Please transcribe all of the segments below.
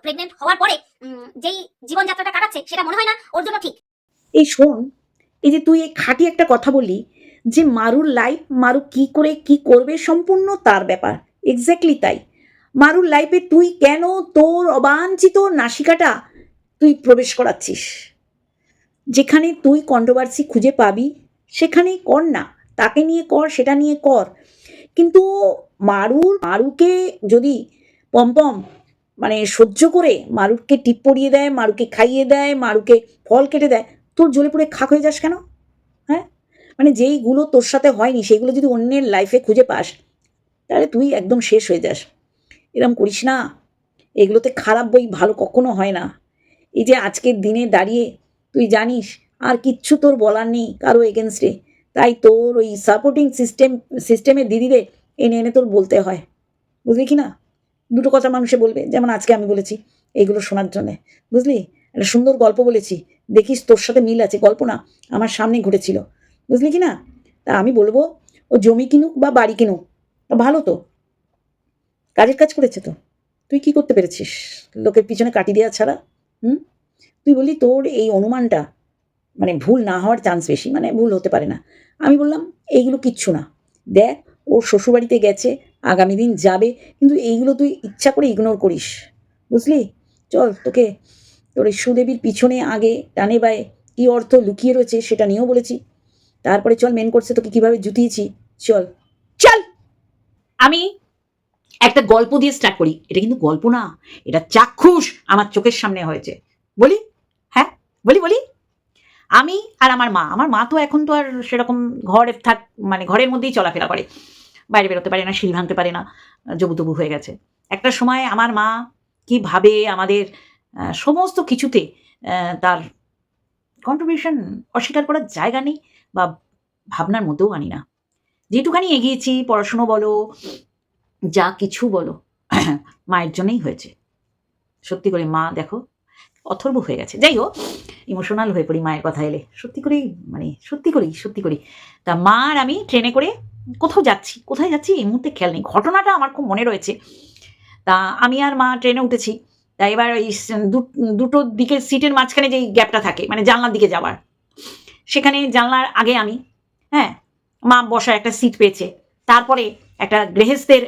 Pregnant হওয়ার পরে যেই জীবনযাত্রাটা কাটাচ্ছে সেটা মনে হয় না ওর জন্য ঠিক। এই শোন, এই যে তুই এই খাঁটি একটা কথা বললি যে মারুর লাইফ, মারু কি করে কি করবে সম্পূর্ণ তার ব্যাপার। এক্স্যাক্টলি তাই। মারুর লাইফে তুই কেন তোর অবাঞ্ছিত নাসিকাটা তুই প্রবেশ করাচ্ছিস? যেখানে তুই কন্ট্রোভার্সি খুঁজে পাবি সেখানেই কর না, তাকে নিয়ে কর, সেটা নিয়ে কর। কিন্তু মারুকে যদি পম্পম মানে সহ্য করে মারুকে টিপ পরিয়ে দেয়, মারুকে খাইয়ে দেয়, মারুকে ফল কেটে দেয়, তোর জ্বলে পুড়ে খাক হয়ে যাস কেন? হ্যাঁ, মানে যেইগুলো তোর সাথে হয়নি সেইগুলো যদি অন্যের লাইফে খুঁজে পাস তাহলে তুই একদম শেষ হয়ে যাস। এরম করিস না। এগুলোতে খারাপ বই ভালো কখনো হয় না। এই যে আজকের দিনে দাঁড়িয়ে তুই জানিস আর কিচ্ছু তোর বলার নেই কারো এগেনস্টে, তাই তোর ওই সাপোর্টিং সিস্টেমের দিদিদের এনে এনে তোর বলতে হয়, বুঝলি কি না? দুটো কথা মানুষে বলবে, যেমন আজকে আমি বলেছি এইগুলো শোনার জন্যে, বুঝলি? একটা সুন্দর গল্প বলেছি, দেখিস তোর সাথে মিল আছে। গল্প না, আমার সামনে ঘটেছিল, বুঝলি কি না? তা আমি বলবো ও জমি কিনুক বা বাড়ি কিনুক, ভালো তো, কাজের কাজ করেছে তো। তুই কি করতে পেরেছিস লোকের পিছনে কাটি দেওয়া ছাড়া? হুম? তুই বললি তোর এই অনুমানটা মানে ভুল না হওয়ার চান্স বেশি, মানে ভুল হতে পারে না। আমি বললাম এইগুলো কিচ্ছু না। দেখ, ওর শ্বশুরবাড়িতে গেছে, আগামী দিন যাবে, কিন্তু এইগুলো তুই ইচ্ছা করে ইগনোর করিস, বুঝলি? চল, তোকে তোর এই সুদেবীর পিছনে আগে ডানে বায়ে কী অর্থ লুকিয়ে রয়েছে সেটা নিয়েও বলেছি। তারপরে চল মেন কোর্সে তোকে কীভাবে জুতিয়েছি, চল চল। আমি একটা গল্প দিয়ে স্টার্ট করি। এটা কিন্তু গল্প না, এটা চাক্ষুষ আমার চোখের সামনে হয়েছে। বলি? হ্যাঁ, বলি। আমি আর আমার মা তো এখন তো আর সেরকম ঘরে মানে ঘরের মধ্যেই চলাফেরা করে, বাইরে বেরোতে পারে না, সিঁড়ি ভাঙতে পারে না, জবুতবু হয়ে গেছে। একটা সময় আমার মা কীভাবে আমাদের সমস্ত কিছুতে তার কন্ট্রিবিউশন অস্বীকার করার জায়গা নেই বা ভাবনার মধ্যেও আনি না। যেটুখানি এগিয়েছি, পড়াশুনো বলো, যা কিছু বলো, মায়ের জন্যই হয়েছে। সত্যি করে মা দেখো অথর্ব হয়ে গেছে। যাই হোক, ইমোশনাল হয়ে পড়ি মায়ের কথা এলে, সত্যি করেই, মানে সত্যি করি। তা মা আর আমি ট্রেনে করে কোথায় যাচ্ছি এই মুহূর্তে খেয়াল নেই, ঘটনাটা আমার খুব মনে রয়েছে। তা আমি আর মা ট্রেনে উঠেছি। তা এবার ওই দুটো দিকের সিটের মাঝখানে যেই গ্যাপটা থাকে, মানে জানলার দিকে যাওয়ার, সেখানে জানলার আগে আমি, হ্যাঁ, মা বসার একটা সিট পেয়েছে। তারপরে একটা গৃহস্থের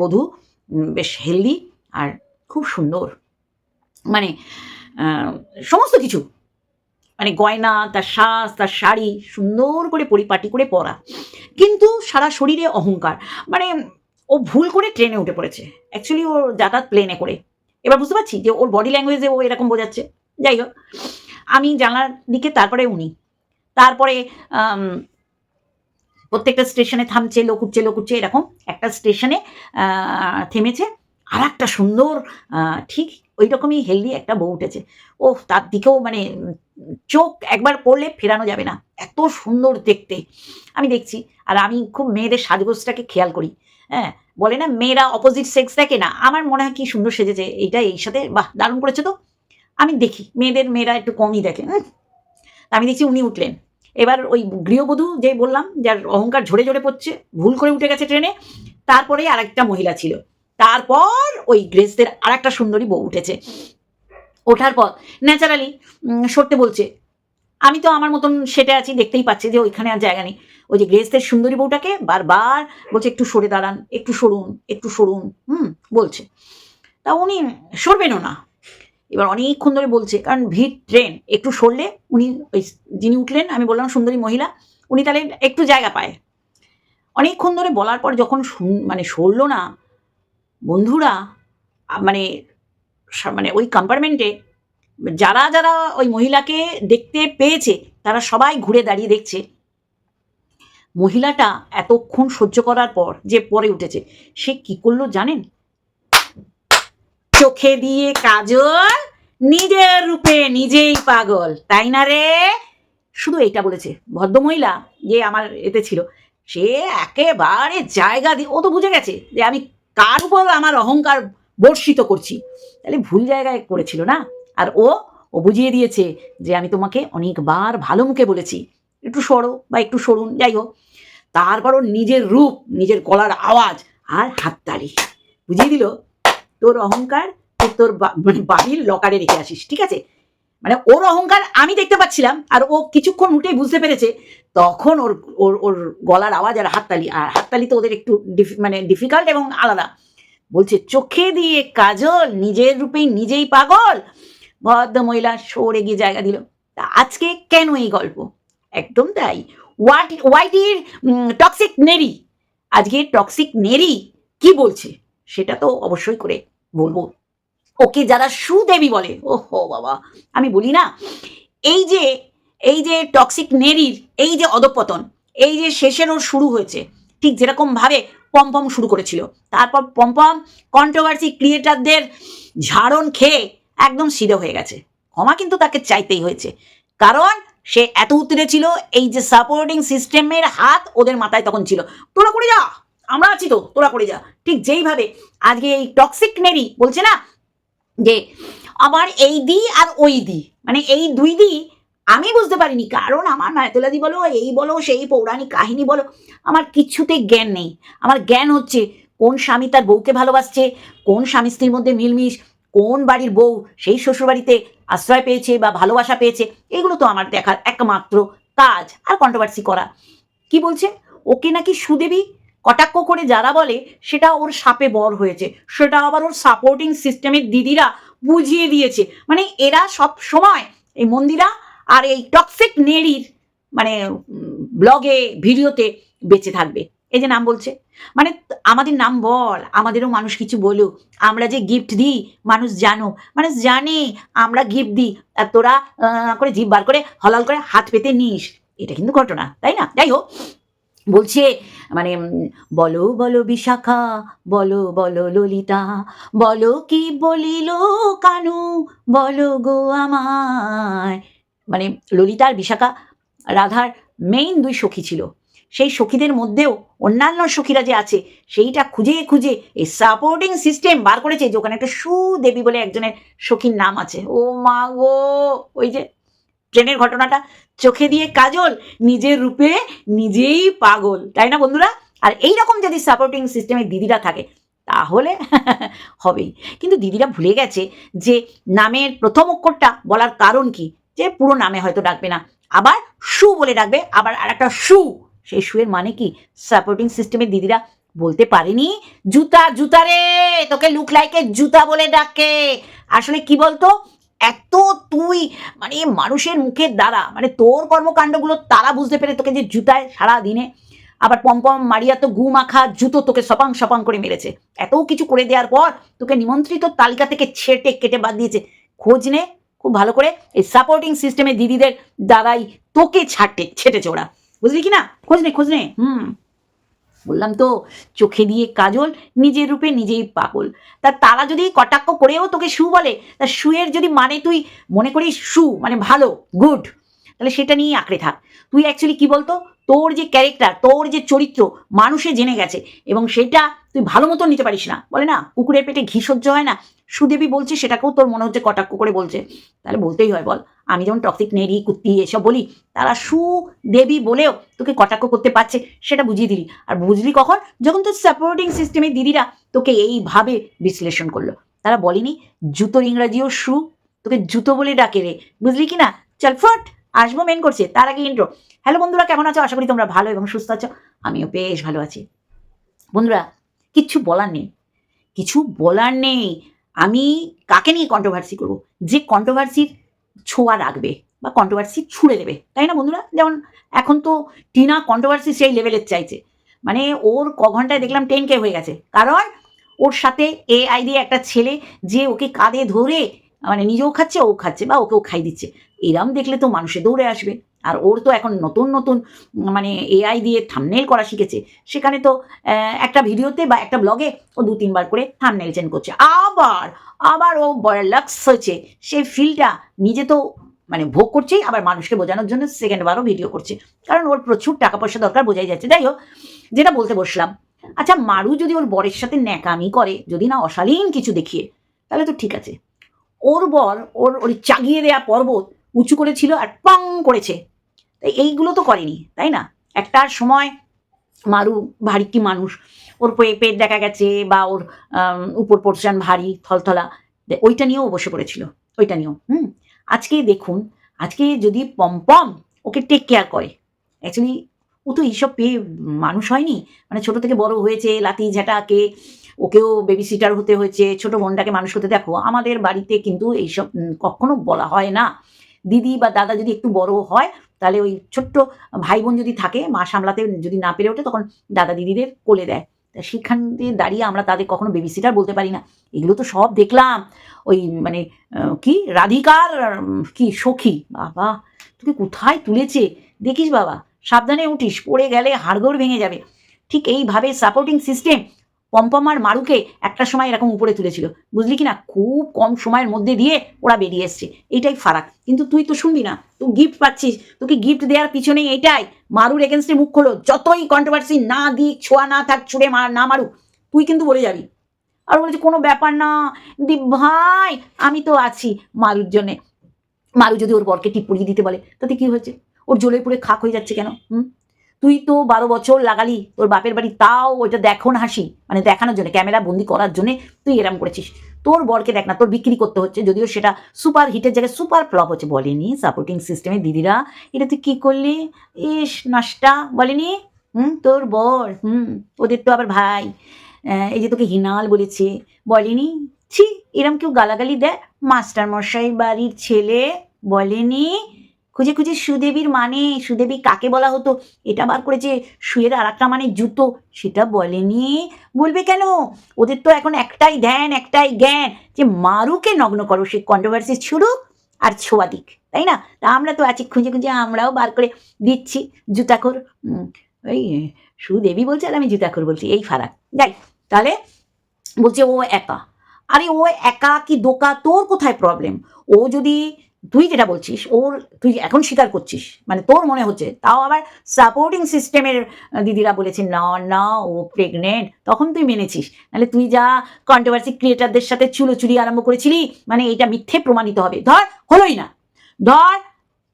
বধূ, বেশ হেলদি আর খুব সুন্দর, মানে সমস্ত কিছু, মানে গয়না, তার সাজ, তার শাড়ি সুন্দর করে পরিপাটি করে পরা, কিন্তু সারা শরীরে অহংকার। মানে ও ভুল করে ট্রেনে উঠে পড়েছে, অ্যাকচুয়ালি ও যাতায়াত প্লেনে করে। এবার বুঝতে পারছি যে ওর বডি ল্যাঙ্গুয়েজে ও এরকম বোঝাচ্ছে। যাই হোক, আমি জানলার দিকে, তারপরে উনি, তারপরে প্রত্যেকটা স্টেশনে থামছে, লোক উঠছে, এরকম একটা স্টেশনে থেমেছে, আর একটা সুন্দর ঠিক ওই রকমই হেলদি একটা বউ উঠেছে। ও তার দিকেও মানে চোখ একবার পড়লে ফেরানো যাবে না, এত সুন্দর দেখতে। আমি দেখছি, আর আমি খুব মেয়েদের সাজগোজটাকে খেয়াল করি। হ্যাঁ, বলে না মেয়েরা অপোজিট সেক্স দেখে না, আমার মনে হয় কি সুন্দর সেজেছে এইটা, এই সাথে বাহ দারুণ করেছে তো। আমি দেখি মেয়েরা একটু কমই দেখে। আমি দেখছি উনি উঠলেন। এবার ওই গৃহবধূ যে বললাম, যার অহংকার ঝরে পড়ছে, ভুল করে উঠে গেছে ট্রেনে, তারপরে আরেকটা মহিলা ছিল, তারপর ওই গৃহস্থের আরেকটা সুন্দরী বউ উঠেছে। ওঠার পর ন্যাচারালি সরতে বলছে। আমি তো আমার মতন সেটে আছি, দেখতেই পাচ্ছি যে ওইখানে আর জায়গা নেই। ওই যে গৃহস্থের সুন্দরী বউটাকে বারবার বলছে একটু সরে দাঁড়ান, একটু সরুন বলছে। তা উনি সরবেনও না। এবার অনেকক্ষণ ধরে বলছে, কারণ ভিড় ট্রেন, একটু সরলে উনি, ওই যিনি উঠলেন, আমি বললাম সুন্দরী মহিলা, উনি তাহলে একটু জায়গা পায়। অনেকক্ষণ ধরে বলার পর যখন মানে সরল না, বন্ধুরা, মানে মানে ওই কম্পার্টমেন্টে যারা ওই মহিলাকে দেখতে পেয়েছে তারা সবাই ঘুরে দাঁড়িয়ে দেখছে মহিলাটা এতক্ষণ সহ্য করার পর যে পরে উঠেছে, সে কি করলো জানেন? চোখে দিয়ে কাজল, নিজের রূপে নিজেই পাগল, তাই না রে? শুধু এইটা বলেছে। ভদ্রমহিলা যে আমার এতে ছিল, সে একেবারে জায়গা দিয়ে, ও তো বুঝে গেছে যে আমি কার উপর আমার অহংকার বর্ষিত করছি, তাহলে ভুল জায়গায় করেছিল না। আর ও বুঝিয়ে দিয়েছে যে আমি তোমাকে অনেকবার ভালো মুখে বলেছি একটু সরো বা একটু সরুন, যাই হোক। তারপর ওর নিজের রূপ, নিজের গলার আওয়াজ আর হাততালি বুঝিয়ে দিল তোর অহংকার তুই তোর মানে বাড়ির লকারে রেখে আসিস, ঠিক আছে? মানে ওর অহংকার আমি দেখতে পাচ্ছিলাম, আর ও কিছুক্ষণ উঠেই বুঝতে পেরেছে, তখন ওর ওর ওর গলার আওয়াজ আর হাততালি তো ওদের একটু মানে ডিফিকাল্ট এবং আলাদা। বলছে চোখে দিয়ে কাজল, নিজের রূপেই নিজেই পাগল। ভদ্র মহিলা সরে গিয়ে জায়গা দিল। তা আজকে কেন এই গল্প? একদম তাই, ওয়াইটির টক্সিক নেরি, আজকে টক্সিক নেরি কি বলছে সেটা তো অবশ্যই করে বলবো। ওকে যারা সুদেবী বলে, ওহো বাবা, আমি বলি না, এই যে টক্সিক নেরির এই যে অধঃপতন, এই যে শেষের ওর শুরু হয়েছে ঠিক যেরকম ভাবে পম্পম শুরু করেছিল, তারপর পম্পম কন্ট্রোভার্সি ক্রিয়েটারদের ঝাড়ন খেয়ে একদম সিধে হয়ে গেছে। ক্ষমা কিন্তু তাকে চাইতেই হয়েছে, কারণ সে এত উতরে ছিল, এই যে সাপোর্টিং সিস্টেমের হাত ওদের মাথায় তখন ছিল, তোরা করে যা, আমরা আছি তো, তোরা করে যা। ঠিক যেইভাবে আজকে এই টক্সিক নেরি বলছে না যে আমার এই দি আর ওই দি, মানে এই দুই দি আমি বুঝতে পারিনি, কারণ আমার মায়াতলাদি বলো, এই বলো, সেই পৌরাণিক কাহিনী বলো, আমার কিছুতে জ্ঞান নেই। আমার জ্ঞান হচ্ছে কোন স্বামী তার বউকে ভালোবাসছে, কোন স্বামী স্ত্রীর মধ্যে মিলমিশ, কোন বাড়ির বউ সেই শ্বশুরবাড়িতে আশ্রয় পেয়েছে বা ভালোবাসা পেয়েছে, এগুলো তো আমার দেখার একমাত্র কাজ, আর কন্ট্রোভার্সি করা। কি বলছে? ওকে নাকি সুদেবী কটাক্ষ করে যারা বলে সেটা ওর সাপে বর হয়েছে, সেটা আবার ওর সাপোর্টিং সিস্টেমের দিদিরা বুঝিয়ে দিয়েছে। মানে এরা সব সময় এই মন্দিরা আর এই টক্সিক নেড়ির মানে ব্লগে ভিডিওতে বেঁচে থাকবে। এই যে নাম বলছে, মানে আমাদের নাম বল, আমাদেরও মানুষ কিছু বলুক, আমরা যে গিফট দিই মানুষ জানুক, মানুষ জানে আমরা গিফট দিই, আর তোরা করে জিভ বার করে হলাল করে হাত পেতে নিস, এটা কিন্তু ঘটনা, তাই না? যাই হোক, বলছে মানে বলো বলো বিশাখা, বলো বলো ললিতা, বলো কি বলিল কানু, বলো গো আমায়। মানে ললিতা আর বিশাখা রাধার মেইন দুই সখী ছিল, সেই সখীদের মধ্যেও অন্যান্য সখীরা যে আছে সেইটা খুঁজে খুঁজে এই সাপোর্টিং সিস্টেম বার করেছে, যে ওখানে একটা সুদেবী বলে একজনের সখীর নাম আছে। ও মা গো, ওই যে ট্রেনের ঘটনাটা, চোখে দিয়ে কাজল, নিজের রূপে নিজেই পাগল, তাই না বন্ধুরা? আর এইরকম যদি সাপোর্টিং সিস্টেমের দিদিরা থাকে তাহলে হবেই। কিন্তু দিদিরা ভুলে গেছে যে নামের প্রথম অক্ষরটা বলার কারণ কি, যে পুরো নামে হয়তো ডাকবে না, আবার সু বলে ডাকবে, আবার আর একটা সু, সেই সুয়ের মানে কি সাপোর্টিং সিস্টেমের দিদিরা বলতে পারেনি? জুতা, জুতা রে, তোকে লুক লাইকে জুতা বলে ডাকে। আসলে কি বলতো, এত তুই মানে মানুষের মুখের দ্বারা, মানে তোর কর্মকাণ্ডগুলো তারা বুঝতে পেরে তোকে যে জুতায় সারা দিনে, আবার পম্পম মারিয়া তো গু মাখা জুতো তোকে সপাং সপাং করে মেরেছে, এত কিছু করে দেওয়ার পর তোকে নিমন্ত্রিত তালিকা থেকে ছেটে কেটে বাদ দিয়েছে। খোঁজ নে খুব ভালো করে, এই সাপোর্টিং সিস্টেমের দিদিদের দ্বারাই তোকে ছেটেছে ওরা, বুঝলি কি না? খোঁজ নে। বললাম তো, চোখে দিয়ে কাজল, নিজের রূপে নিজেই পাগল। তারা যদি কটাক্ষ করেও তোকে সু বলে, তা সুয়ের যদি মানে তুই মনে করিস সু মানে ভালো, গুড, তাহলে সেটা নিয়েই আঁকড়ে থাক। তুই অ্যাকচুয়ালি কি বলতো, তোর যে ক্যারেক্টার, তোর যে চরিত্র মানুষে জেনে গেছে, এবং সেটা তুই ভালো মতো নিতে পারিস না। বলে না কুকুরের পেটে ঘি সহ্য হয় না, সুদেবী বলছে সেটাকেও তোর মনে হচ্ছে কটাক্ষ করে বলছে, তাহলে বলতেই হয় বল। আমি যেমন টক্সিক নেড়ি কুত্তি এসব বলি, তারা সুদেবী বলেও তোকে কটাক্ষ করতে পারছে, সেটা বুঝিয়ে দিলি। আর বুঝলি কখন? যখন তোর সাপোর্টিং সিস্টেমের দিদিরা তোকে এইভাবে বিশ্লেষণ করলো। তারা বলেনি জুতোর ইংরাজিও সু, তোকে জুতো বলে ডাকে রে, বুঝলি কি না? চল ফট, আসবো মেন করছে, তার আগে ইন্ট্রো। হ্যালো বন্ধুরা, কেমন আছো? আশা করি তোমরা ভালো এবং সুস্থ আছো, আমিও বেশ ভালো আছি। বন্ধুরা, কিচ্ছু বলার নেই। আমি কাকে নিয়ে কন্ট্রোভার্সি করব? যে কন্ট্রোভার্সির ছোঁয়া রাখবে বা কন্ট্রোভার্সি ছুড়ে দেবে, তাই না বন্ধুরা? যেমন এখন তো টিনা কন্ট্রোভার্সি সেই লেভেলের চাইছে, মানে ওর ঘন্টায় দেখলাম 10K হয়ে গেছে, কারণ ওর সাথে AI দিয়ে একটা ছেলে যে ওকে কাঁধে ধরে মানে নিজেও খাচ্ছে, ও খাচ্ছে, বা ওকেও খাই দিচ্ছে, এরম দেখলে তো মানুষে দৌড়ে আসবে। আর ওর তো এখন নতুন মানে AI দিয়ে থাম্বনেল করা শিখেছে, সেখানে তো একটা ভিডিওতে বা একটা ব্লগে ও 2-3 বার করে থাম্বনেল চেঞ্জ করছে, আবার ও বড়লাক্স হয়েছে, সেই ফিলটা নিজে তো মানে ভোগ করছেই, আবার মানুষকে বোঝানোর জন্য সেকেন্ড বারও ভিডিও করছে, কারণ ওর প্রচুর টাকা পয়সা দরকার, বোঝাই যাচ্ছে। যাই হোক, যেটা বলতে বসলাম, আচ্ছা মারু যদি ওর বরের সাথে ন্যাকামি করে, যদি না অশালীন কিছু দেখিয়ে, তাহলে তো ঠিক আছে। ওর বর ওর চাগিয়ে দেয়া পর্বত উঁচু করেছিল আর পং করেছে, তাই এইগুলো তো করেনি, তাই না? একটা সময় মারু ভারী কি মানুষ, ওর পেট দেখা গেছে বা ওর উপর পোর্শন ভারী থলথলা, ওইটা নিয়েও বসে পড়েছিল, ওইটা নিয়েও। আজকে দেখুন, আজকে যদি পম্পম ওকে টেক কেয়ার করে, অ্যাকচুয়ালি ও তো এইসব পেয়ে মানুষ হয়নি, মানে ছোট থেকে বড় হয়েছে লাতি ঝাঁটাকে, ওকেও বেবি সিটার হতে হয়েছে, ছোট বোনটাকে মানুষ করতে। দেখো আমাদের বাড়িতে কিন্তু এইসব কখনো বলা হয় না। দিদি বা দাদা যদি একটু বড় হয়, তাহলে ওই ছোট্ট ভাই বোন যদি থাকে, মা সামলাতে যদি না পেরে ওঠে, তখন দাদা দিদিদের কোলে দেয়। তা সেখান দিয়ে দাঁড়িয়ে আমরা তাদের কখনো বেবি সিটার বলতে পারি না। এগুলো তো সব দেখলাম ওই মানে কি রাধিকার কি সখী, বাবা তোকে কোথায় তুলেছে দেখিস বাবা, সাবধানে উঠিস, পড়ে গেলে হাড়গোড় ভেঙে যাবে। ঠিক এইভাবে সাপোর্টিং সিস্টেম পম্পম আর মারুকে একটা সময় এরকম উপরে তুলেছিল, বুঝলি কি না? খুব কম সময়ের মধ্যে দিয়ে ওরা বেরিয়ে এসছে, এইটাই ফারাক। কিন্তু তুই তো শুনবি না, তুই গিফট পাচ্ছিস, তোকে গিফট দেওয়ার পিছনে এইটাই, মারুর এগেনস্টে মুখ খোলো, যতই কন্ট্রোভার্সি না দিক, ছোঁয়া না থাক, ছুড়ে না মারুক, তুই কিন্তু বলে যাবি। আর বলেছে কোনো ব্যাপার না দীপ ভাই, আমি তো আছি মারুর জন্যে। মারু যদি ওর বরকে টিপ পরিয়ে দিতে বলে, তাতে কি হয়েছে? ওর জ্বলে পুড়ে খাক হয়ে যাচ্ছে কেন? তুই তো 12 বছর লাগালি তোর বাপের বাড়ি, তাও ওইটা দেখো না হাসি, মানে দেখানোর জন্য, ক্যামেরা বন্দি করার জন্য তুই এরম করেছিস। তোর বরকে দেখ না, তোর বিক্রি করতে হচ্ছে, যদিও সেটা সুপার হিটের জায়গায় সুপার ফ্লপ হচ্ছে। বলেনি সাপোর্টিং সিস্টেমে দিদিরা এটা তুই কি করলি, ইস নষ্টা, বলেনি? তোর বর, ওদের তো আবার ভাই, এই যে তোকে হিনাল বলেছে, বলেনি? ছি, এরম কেউ গালাগালি দেয় মাস্টার মশাই বাড়ির ছেলে? বলেনি? খুঁজে খুঁজে সুদেবীর মানে, সুদেবী কাকে বলা হতো এটা বার করেছে, সুয়ের আর একটা মানে জুতো, সেটা বলেনি? বলবে কেন? ওদের তো এখন একটাই ধ্যান, একটাই জ্ঞান, যে মারুকে নগ্ন করো, সে কন্ট্রোভার্সি ছুড়ুক আর ছোঁয়া দিক, তাই না? তা আমরা তো আছি খুঁজে খুঁজে, আমরাও বার করে দিচ্ছি জুতাখোর। ওই সুদেবী বলছে আর আমি জুতাখোর বলছি, এই ফারাক। যাই, তাহলে বলছে ও একা। আরে ও একা কি দোকা, তোর কোথায় প্রবলেম? ও যদি, তুই যেটা বলছিস, তুই এখন স্বীকার করছিস, মানে তোর মনে হচ্ছে, তাও আবার সাপোর্টিং সিস্টেমের দিদিরা বলেছে না না ও প্রেগনেন্ট, তখন তুই মেনেছিস। নাহলে তুই যা কন্ট্রোভার্সি ক্রিয়েটারদের সাথে চুলোচুরি আরম্ভ করেছিলি, মানে এটা মিথ্যে প্রমাণিত হবে। ধর হলোই না, ধর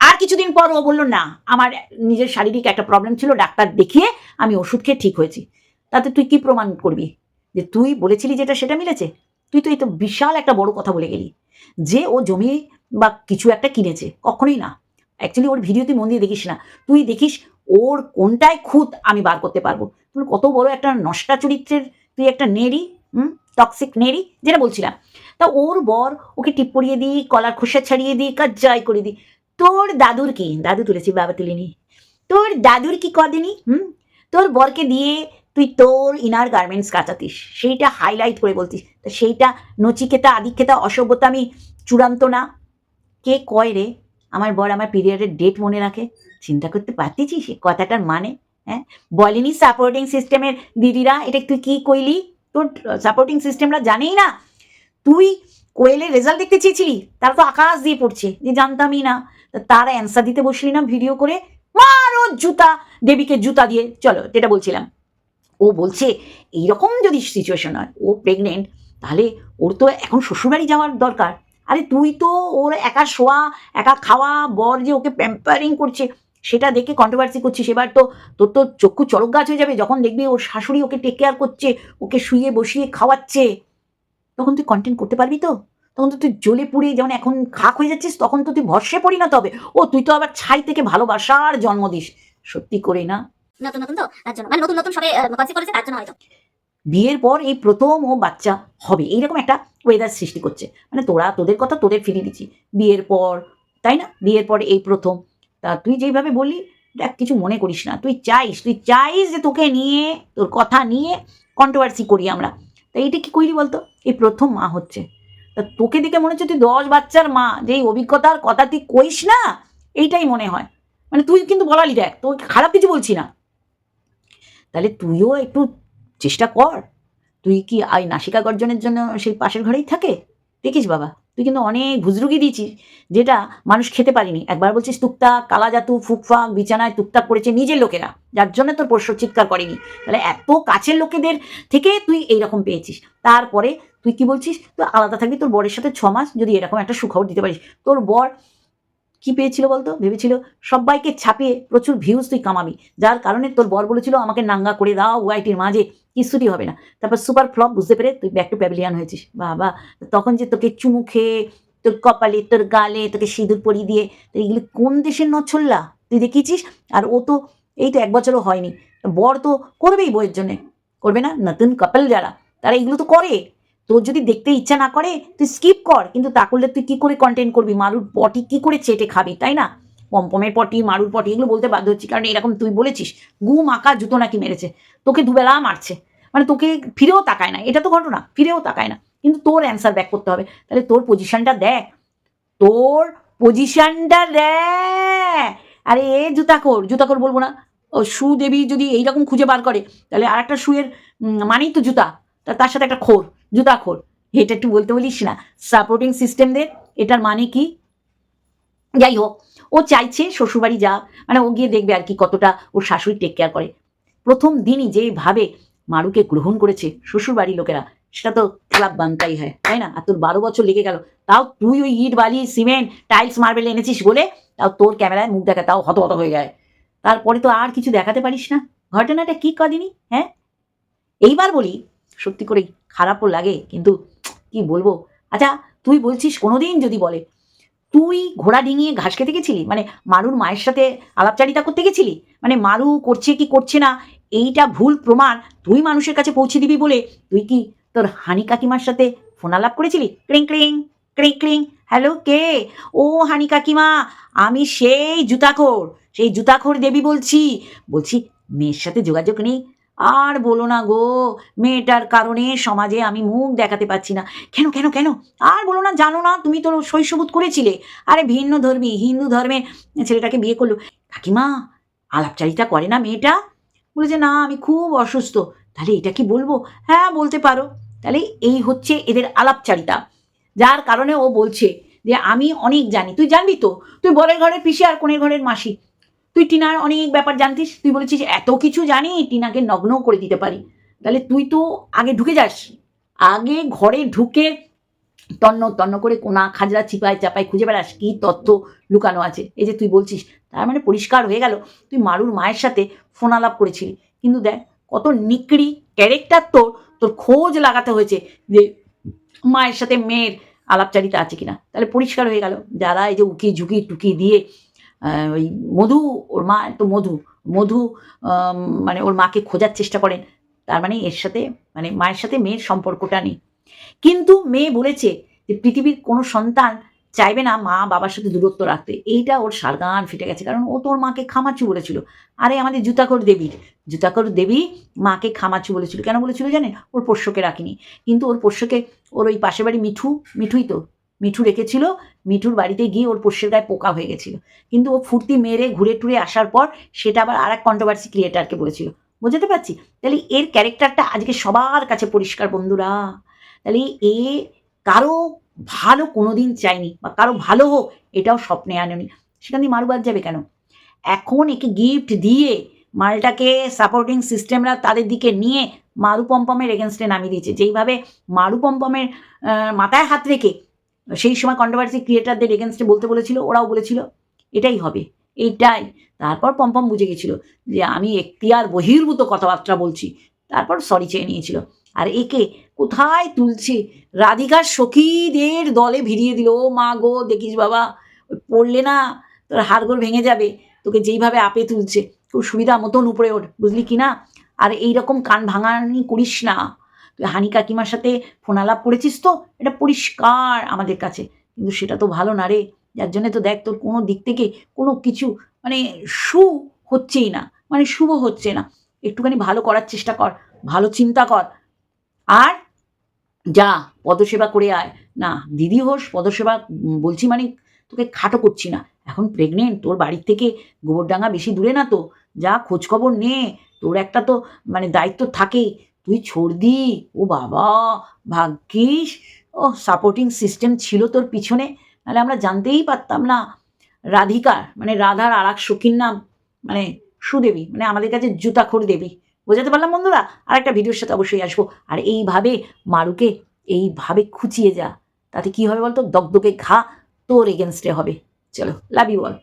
আর কিছুদিন পর ও বললো না আমার নিজের শারীরিক একটা প্রবলেম ছিল, ডাক্তার দেখিয়ে আমি ওষুধ খেয়ে ঠিক হয়েছি। তাতে তুই কি প্রমাণ করবি যে তুই বলেছিলি যেটা সেটা মিলেছে? তুই তো এই তো বিশাল একটা বড় কথা বলে গেলি যে ও জমি বা কিছু একটা কিনেছে, কখনোই না। অ্যাকচুয়ালি ওর ভিডিও তুই মন দিয়ে দেখিস না, তুই দেখিস ওর কোনটায় খুঁত আমি বার করতে পারবো। তুই কত বড় একটা নষ্টা চরিত্রের, তুই একটা নেড়ি, টক্সিক নেড়ি, যেটা বলছিলাম। তা ওর বর ওকে টিপ পরিয়ে দিই, কলার খোসা ছাড়িয়ে দিই, কাজ্জাই করে দিই। তোর দাদুর কি, দাদু তুলেছি বাবা তুলিনি, তোর দাদুর কি কদিনই তোর বরকে দিয়ে তুই তোর ইনার গার্মেন্টস কাটাতিস, সেইটা হাইলাইট করে বলতিস, তা সেইটা নচিকেতা আদিক্ষেতা অসভ্যতা আমি চূড়ান্ত না? কে কয় রে আমার বর আমার পিরিয়ডের ডেট মনে রাখে? চিন্তা করতে পারতেছিস সে কথাটার মানে? হ্যাঁ, বলেনি সাপোর্টিং সিস্টেমের দিদিরা, এটা তুই কি কইলি? তোর সাপোর্টিং সিস্টেমরা জানেই না। তুই কোয়েলের রেজাল্ট দেখতে চেয়েছিলি, তারা তো আকাশ দিয়ে পড়ছে, যে জানতামই না। তার অ্যান্সার দিতে বসলি না ভিডিও করে, মারো জুতা, দেবীকে জুতা দিয়ে। চলো, যেটা বলছিলাম, ও বলছে এইরকম যদি সিচুয়েশন হয়, ও প্রেগনেন্ট, তাহলে ওর তো এখন শ্বশুরবাড়ি যাওয়ার দরকার। আরে তুই তো ওর একা শোয়া, একা খাওয়া, বর যে ওকে প্যাম্পারিং করছে সেটা দেখে কন্ট্রোভার্সি করছিস। এবার তো তোর তো চক্ষু চড়ক গাছ হয়ে যাবে যখন দেখবি ওর শাশুড়ি ওকে টেক কেয়ার করছে, ওকে শুয়ে বসিয়ে খাওয়াচ্ছে। তখন তুই কন্টেন্ট করতে পারবি তো? তখন তো তুই জ্বলে পুড়ে যেমন এখন খাক হয়ে যাচ্ছিস, তখন তো তুই ভস্যে পরিণত হবে। ও তুই তো আবার ছাই থেকে ভালোবাসার জন্ম দিস, সত্যি করে না? নতুন নতুন তো তার জন্য, মানে নতুন নতুন সবে কনসিভ করেছে তার জন্য হয়তো। বিয়ের পর এই প্রথম ও বাচ্চা হবে, এইরকম একটা ওয়েদার সৃষ্টি করছে, মানে তোদের কথা তোদের ফিরিয়ে দিচ্ছি বিয়ের পর, তাই না? বিয়ের পর এই প্রথম। তা তুই যেইভাবে বললি, দেখ কিছু মনে করিস না, তুই চাইস যে তোকে নিয়ে, তোর কথা নিয়ে কন্ট্রোভার্সি করি আমরা। তা এইটা কি কইলি বলতো? এই প্রথম মা হচ্ছে, তা তোকে দেখে মনে হচ্ছে তুই 10 বাচ্চার মা, যে এই অভিজ্ঞতার কথা তুই কইস না, এইটাই মনে হয়। মানে তুই কিন্তু বলালি, দেখ তোকে খারাপ কিছু বলছি না, তাহলে তুইও একটু চেষ্টা কর। তুই কি এই নাসিকা গর্জনের জন্য সেই পাশের ঘরেই থাকে? দেখিস বাবা, তুই কিন্তু অনেক ভুজরুগি দিয়েছিস, যেটা মানুষ খেতে পারিনি। একবার বলছিস টুকটাক কালাজাতু ফুকফাক বিছানায় টুকটাক করেছে নিজের লোকেরা, যার জন্য তোর পোষ্য চিৎকার করেনি। তাহলে এত কাছের লোকেদের থেকে তুই এইরকম পেয়েছিস, তারপরে তুই কি বলছিস তুই আলাদা থাকবি তোর বরের সাথে 6 মাস, যদি এরকম একটা সুখবর দিতে পারিস। তোর বর কি পেয়েছিল বলতো? ভেবেছিল সবাইকে ছাপিয়ে প্রচুর ভিউজ তুই কামাবি, যার কারণে তোর বর বলেছিল আমাকে নাঙ্গা করে দাও ওয়াইটির মাঝে, কিছুই হবে না। তারপর সুপার ফ্লপ বুঝতে পেরে তুই ব্যাক টু প্যাভিলিয়ন হয়েছিস। বাবা! তখন যে তোকে চুমু খেয়ে, তোর কপালে, তোর গালে তোকে সিঁদুর পরিয়ে দিয়ে, তো এগুলো কোন দেশের নছল্লা তুই দেখিয়েছিস? আর ও তো এই তো ১ বছরও হয়নি। বর তো করবেই বউয়ের জন্যে। করবে না? নতুন কাপল যারা, তারা এগুলো তো করে। তোর যদি দেখতে ইচ্ছা না করে তুই স্কিপ কর, কিন্তু তা করলে তুই কি করে কন্টেন্ট করবি? মারুর পটি কি করে চেটে খাবি, তাই না? পমপমের পটি, মারুর পটি এগুলো বলতে বাধ্য হচ্ছি, কারণ এরকম তুই বলেছিস গু মাখা জুতো নাকি মেরেছে, তোকে দুবেলা মারছে, মানে তোকে ফিরেও তাকায় না। এটা তো ঘটনা, ফিরেও তাকায় না, কিন্তু তোর অ্যান্সার ব্যাক করতে হবে। তাহলে তোর পজিশনটা দেখ, তোর পজিশনটা দেখ। আরে এ জুতাখোর বলবো না, ও সুদেবী যদি এইরকম খুঁজে বার করে, তাহলে আর একটা শুয়ের মানেই তো জুতা, তার সাথে একটা খোর, জুতাখোর। এটা একটু বলতে বলিস না, সাপোর্টিং সিস্টেম দে, এটার মানে কি? যাই হোক, ও চাইছে শ্বশুরবাড়ি যা, মানে ও গিয়ে দেখবে আর কি কতটা ওর শাশুড়ি টেক কেয়ার করে। প্রথম দিনই যেভাবে মারুকে গ্রহণ করেছে শ্বশুরবাড়ির লোকেরা, সেটা তো ক্লাব বানতাই হয়, তাই না? আর তোর ১২ বছর লেগে গেল, তাও তুই ওই ইট বালি সিমেন্ট টাইলস মার্বেল এনেছিস বলে, তাও তোর ক্যামেরায় মুখ দেখা তাও হত হয়ে যায়। তারপরে তো আর কিছু দেখাতে পারিস না। ঘটনাটা কি কদিনই, হ্যাঁ? এইবার বলি, সত্যি করেই খারাপও লাগে, কিন্তু কি বলবো। আচ্ছা, তুই বলছিস কোনোদিন যদি বলে তুই ঘোড়া ডিঙিয়ে ঘাস খেতে গেছিলি, মানে মারুর মায়ের সাথে আলাপচারিতা করতে গেছিলি, মানে মারু করছে কি করছে না এইটা ভুল প্রমাণ তুই মানুষের কাছে পৌঁছে দিবি বলে তুই কি তোর হানি কাকিমার সাথে ফোন আলাপ করেছিলি? ক্রিং ক্রিং ক্রিং ক্রিং, হ্যালো কে? ও হানি কাকিমা, আমি সেই জুতাখোর দেবী বলছি। মেয়ের সাথে যোগাযোগ নেই? আর বলো না গো, মেয়েটার কারণে সমাজে আমি মুখ দেখাতে পারছি না। কেন কেন কেন? আর বলো না, জানো না তুমি তো শৈশবোধ করেছিলে। আরে ভিন্ন ধর্মী হিন্দু ধর্মের ছেলেটাকে বিয়ে করলো। কাকিমা, আলাপচারিতা করে না মেয়েটা? বলেছে না, আমি খুব অসুস্থ। তাহলে এটা কি বলবো? হ্যাঁ বলতে পারো। তাহলে এই হচ্ছে এদের আলাপচারিতা, যার কারণে ও বলছে যে আমি অনেক জানি। তুই জানবি তো, তুই বরের ঘরের পিসি আর কোণের ঘরের মাসি, তুই টিনার অনেক ব্যাপার জানতিস। তুই বলেছিস এত কিছু জানি, টিনাকে নগ্নও করে দিতে পারি। তাহলে তুই তো আগে ঢুকে যাস, আগে ঘরে ঢুকে তন্ন তন্ন করে কোনা খাজরা চিপায় চাপায় খুঁজে বেড়াস কি তথ্য লুকানো আছে। এই যে তুই বলছিস, তার মানে পরিষ্কার হয়ে গেল তুই মারুর মায়ের সাথে ফোন আলাপ করেছিলি। কিন্তু দেখ কত নিকড়ি ক্যারেক্টার তোর, তোর খোঁজ লাগাতে হয়েছে যে মায়ের সাথে মেয়ের আলাপচারিতা আছে কিনা। তাহলে পরিষ্কার হয়ে গেল যারা এই যে উকি ঝুঁকি টুকি দিয়ে ওই মধু, ওর মা তো মধু মানে ওর মাকে খোঁজার চেষ্টা করেন, তার মানে এর সাথে মানে মায়ের সাথে মেয়ের সম্পর্কটা নেই। কিন্তু মেয়ে বলেছে যে পৃথিবীর কোনো সন্তান চাইবে না মা বাবার সাথে দূরত্ব রাখতে। এইটা ওর সারগান ফিটে গেছে, কারণ ও তোর মাকে খামাচু বলেছিল। আরে আমাদের জুতাকর দেবী মাকে খামাচু বলেছিল। কেন বলেছিল জানেন? ওর পোষ্যকে রাখিনি, কিন্তু ওর পোষ্যকে ওর ওই পাশের বাড়ি মিঠু রেখেছিল। মিঠুর বাড়িতে গিয়ে ওর পোষ্যের গায়ে পোকা হয়ে গেছিল, কিন্তু ও ফুর্তি মেরে ঘুরে টুরে আসার পর সেটা আবার আর এক কন্ট্রোভার্সি ক্রিয়েটারকে বলেছিল। বুঝতে পারছি? তাহলে এর ক্যারেক্টারটা আজকে সবার কাছে পরিষ্কার বন্ধুরা। তাহলে এ কারো ভালো কোনোদিন চায়নি, বা কারো ভালো হোক এটাও স্বপ্নে আনেনি। সেখান দিয়ে মারু বাদ যাবে কেন? এখন একে গিফট দিয়ে মালটাকে সাপোর্টিং সিস্টেমরা তাদের দিকে নিয়ে মারু পম্পমের এগেনস্টে নামিয়ে দিয়েছে। যেইভাবে মারু পম্পমের মাথায় হাত রেখে সেই সময় কন্ট্রোভার্সি ক্রিয়েটারদের এগেনস্টে বলতে বলেছিল, ওরাও বলেছিল এটাই হবে, এইটাই। তারপর পম্পম বুঝে গেছিল যে আমি এখতিয়ার বহির্ভূত কথাবার্তা বলছি, তারপর সরি চেয়ে নিয়েছিল। আর একে কোথায় তুলছে? রাধিকার সখীদের দলে ভিড়িয়ে দিল। ও মা গো, দেখিস বাবা, পড়লে না তোর হাড়গোড় ভেঙে যাবে। তোকে যেইভাবে আপে তুলছে, খুব সুবিধা মতন উপরে ওঠ, বুঝলি কি না? আর এইরকম কান ভাঙানি করিস না। তুই হানি কাকিমার সাথে ফোন আলাপ করেছিস তো, এটা পরিষ্কার আমাদের কাছে, কিন্তু সেটা তো ভালো না রে। যার জন্য তো দেখ তোর কোনো দিক থেকে কোনো কিছু মানে হচ্ছেই না, মানে শুভ হচ্ছে না। একটুখানি ভালো করার চেষ্টা কর, ভালো চিন্তা কর, আর যা পদসেবা করে আয়। না দিদি হোস পদসেবা বলছি, মানে তোকে খাটো করছি না। এখন প্রেগনেন্ট, তোর বাড়ির থেকে গোবরডাঙ্গা বেশি দূরে না তো, যা খোঁজখবর নে, তোর একটা তো মানে দায়িত্ব থাকে। তুই ছড়দি, ও বাবা, ভাগ্যিস ও সাপোর্টিং সিস্টেম ছিল তোর পিছনে, নাহলে আমরা জানতেই পারতাম না। রাধিকার মানে রাধার আর এক সখীর নাম মানে সুদেবী, মানে আমাদের কাছে জুতাখোর দেবী। বোঝাতে পারলাম বন্ধুরা? আর একটা ভিডিওর সাথে অবশ্যই আসবো। আর এইভাবে মারুকে এইভাবে খুঁচিয়ে যা, তাতে কি হবে বলতো? দগদগে ঘা তোর এগেনস্টে হবে। চলো, লাভ ইউ অল।